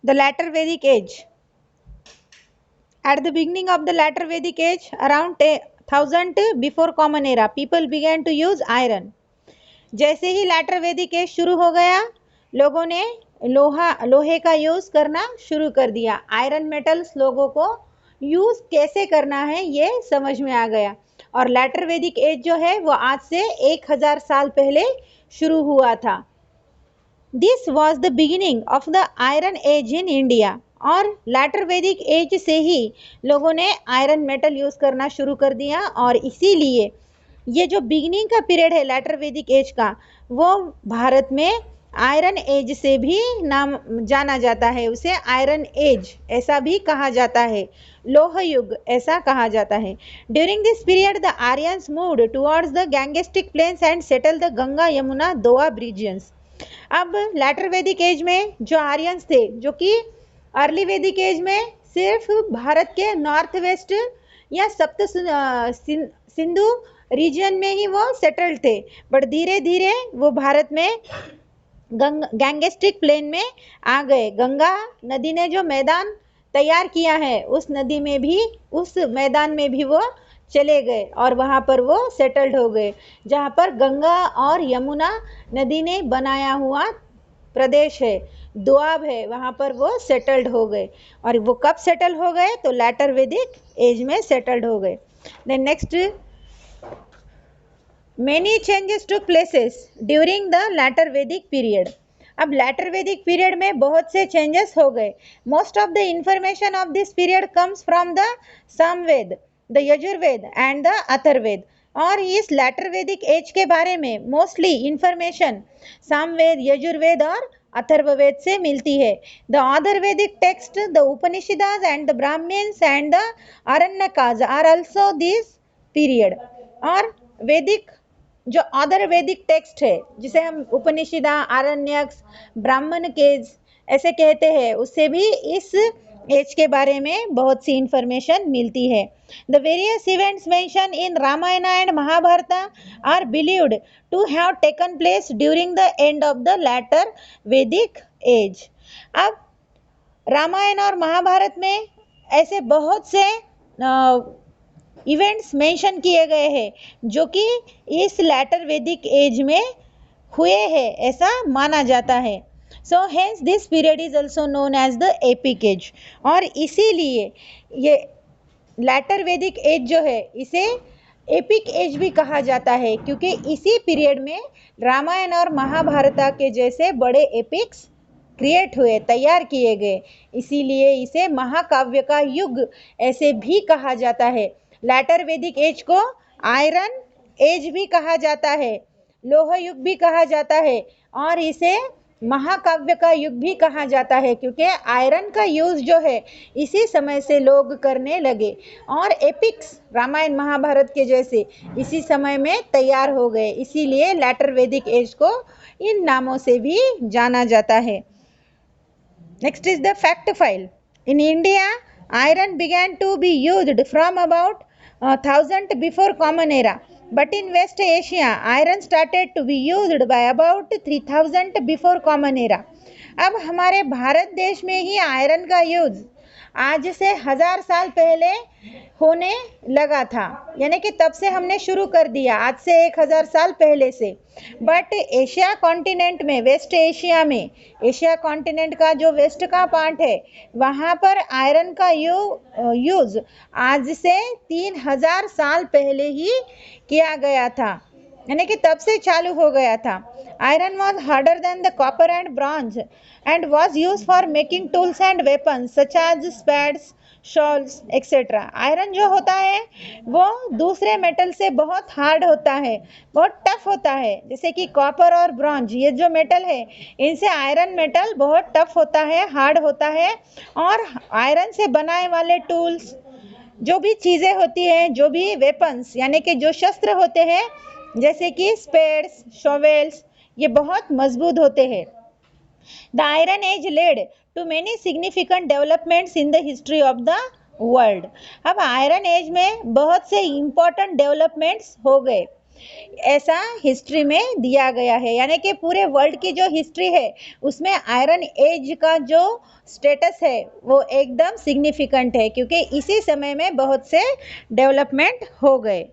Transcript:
The later Vedic age. At the beginning of the later Vedic age, around 1000 before common era, people began to use iron. जैसे ही later Vedic age शुरू हो गया, लोगों ने लोहे का यूज करना शुरू कर दिया. आयरन मेटल्स लोगों को यूज कैसे करना है ये समझ में आ गया. और लेटर वैदिक एज जो है वो आज से 1000 साल पहले शुरू हुआ था. This was the beginning of the iron age in India. और लेटर वैदिक एज से ही लोगों ने आयरन मेटल यूज करना शुरू कर दिया. और इसीलिए ये जो बिगिनिंग का पीरियड है लेटर वैदिक एज का, वो भारत में आयरन एज से भी नाम जाना जाता है. उसे आयरन एज ऐसा भी कहा जाता है, लोह युग ऐसा कहा जाता है. During this period the Aryans moved towards the Gangetic plains and settle the Ganga Yamuna Doab regions. अब लेटर वैदिक एज में जो आर्यंस थे, जो कि अर्ली वैदिक एज में सिर्फ भारत के नॉर्थ वेस्ट या सप्त सिंधु रीजन में ही वो सेटल्ड थे, बट धीरे धीरे वो भारत में गैंगेस्टिक प्लेन में आ गए. गंगा नदी ने जो मैदान तैयार किया है उस नदी में भी, उस मैदान में भी वो चले गए और वहाँ पर वो सेटल्ड हो गए. जहाँ पर गंगा और यमुना नदी ने बनाया हुआ प्रदेश है, दोआब है, वहाँ पर वो सेटल्ड हो गए. और वो कब सेटल हो गए? तो लेटर वैदिक एज में सेटल्ड हो गए. Then next, many changes took places during the later Vedic period. अब later Vedic period में बहुत से changes हो गए. Most of the information of this period comes from the Samved, the Yajurved and the Atharved. और इस later Vedic age के बारे में mostly information सामवेद, यजुर्वेद और अथर्ववेद से मिलती है. The other Vedic text, the Upanishads and the Brahmins and the Aranyakas are also this period. और वेदिक जो अदर वैदिक टेक्स्ट है, जिसे हम उपनिषद, आरण्यक, ब्राह्मण केज ऐसे कहते हैं, उससे भी इस एज के बारे में बहुत सी इंफॉर्मेशन मिलती है. The various events mention in Ramayana and Mahabharata are believed to have taken place during the end of the later Vedic age. अब रामायण और महाभारत में ऐसे बहुत से इवेंट्स मेंशन किए गए हैं जो कि इस लेटर वैदिक एज में हुए हैं ऐसा माना जाता है. So hence this period is also known as the epic age. और इसीलिए ये लेटर वैदिक एज जो है इसे एपिक एज भी कहा जाता है, क्योंकि इसी पीरियड में रामायण और महाभारत के जैसे बड़े एपिक्स क्रिएट हुए, तैयार किए गए. इसीलिए इसे महाकाव्य का युग ऐसे भी कहा जाता है. लेटर वैदिक एज को आयरन एज भी कहा जाता है, लोह युग भी कहा जाता है और इसे महाकाव्य का युग भी कहा जाता है, क्योंकि आयरन का यूज जो है इसी समय से लोग करने लगे और एपिक्स रामायण महाभारत के जैसे इसी समय में तैयार हो गए. इसीलिए लेटर वैदिक एज को इन नामों से भी जाना जाता है. Next is the fact file. In India iron began to be used from about 1000 before common era, but in West Asia iron started to be used by about 3000 before common era. अब हमारे भारत देश में ही iron का use आज से 1000 साल पहले होने लगा था, यानी कि तब से हमने शुरू कर दिया, आज से 1000 साल पहले से. बट एशिया कॉन्टिनेंट में, वेस्ट एशिया में, एशिया कॉन्टिनेंट का जो वेस्ट का पार्ट है वहाँ पर आयरन का यूज आज से 3000 साल पहले ही किया गया था, यानी कि तब से चालू हो गया था. Iron was harder than the copper and bronze and was use for making tools and weapons such as spades, shovels etcetera. Iron जो होता है वो दूसरे मेटल से बहुत हार्ड होता है, बहुत टफ होता है. जैसे कि कॉपर और ब्रॉन्ज, ये जो मेटल है इनसे आयरन मेटल बहुत टफ होता है, हार्ड होता है. और आयरन से बनाए वाले टूल्स, जो भी चीज़ें होती हैं, जो भी वेपन्स यानी कि जो शस्त्र होते हैं, जैसे कि स्पेड्स, शॉवेल्स, ये बहुत मजबूत होते हैं. The iron age led to many significant developments in the history of the world. अब आयरन एज में बहुत से इम्पोर्टेंट डेवलपमेंट्स हो गए. ऐसा हिस्ट्री में दिया गया है, यानी कि पूरे वर्ल्ड की जो हिस्ट्री है उसमें आयरन एज का जो स्टेटस है वो एकदम सिग्निफिकेंट है, क्योंकि इसी समय में बहुत से डेवलपमेंट हो गए।